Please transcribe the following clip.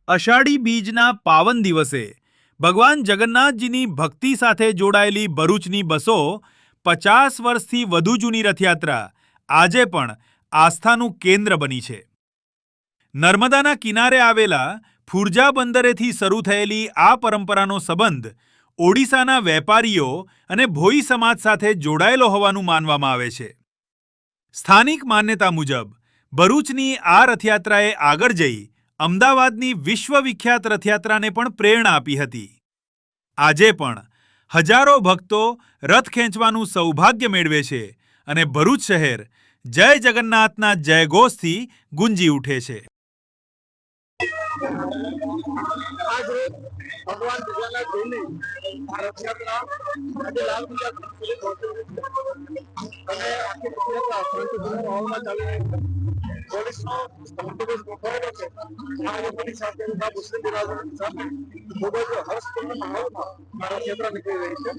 અષાઢી બીજના પાવન દિવસે ભગવાન જગન્નાથજીની ભક્તિ સાથે જોડાયેલી ભરૂચની બસો 50 વર્ષથી વધુ જૂની રથયાત્રા આજે પણ આસ્થાનું કેન્દ્ર બની છે। નર્મદાના કિનારે આવેલા ફુરજા બંદરેથી શરૂ થયેલી આ પરંપરાનો સંબંધ ઓડિશાના વેપારીઓ અને ભોઈ સમાજ સાથે જોડાયેલો હોવાનું માનવામાં આવે છે। સ્થાનિક માન્યતા મુજબ ભરૂચની આ રથયાત્રાએ આગળ જઈ અમદાવાદની વિશ્વવિખ્યાત રથયાત્રાને પણ પ્રેરણા આપી હતી। આજે પણ હજારો ભક્તો રથ ખેંચવાનું સૌભાગ્ય મેળવે છે અને ભરૂચ શહેર જય જગન્નાથના જયઘોષથી ગુંજી ઉઠે છે। आज रोज भगवान जगन्नाथ जी ने रथयात्रा આજે લાલ કિલ્લા સુધી પહોંચી અને આખી રથયાત્રા શાંતિપૂર્ણ માહોલમાં ચાલી રહી છે। પોલીસનો બંદોબસ્ત ગોઠવાયેલો છે। આ લોકોની સાથે મુસ્લિમ બિરાદરોની સાથે ખૂબ જ હર્ષપૂર્ણ માહોલમાં આ રથયાત્રા નીકળી રહી છે।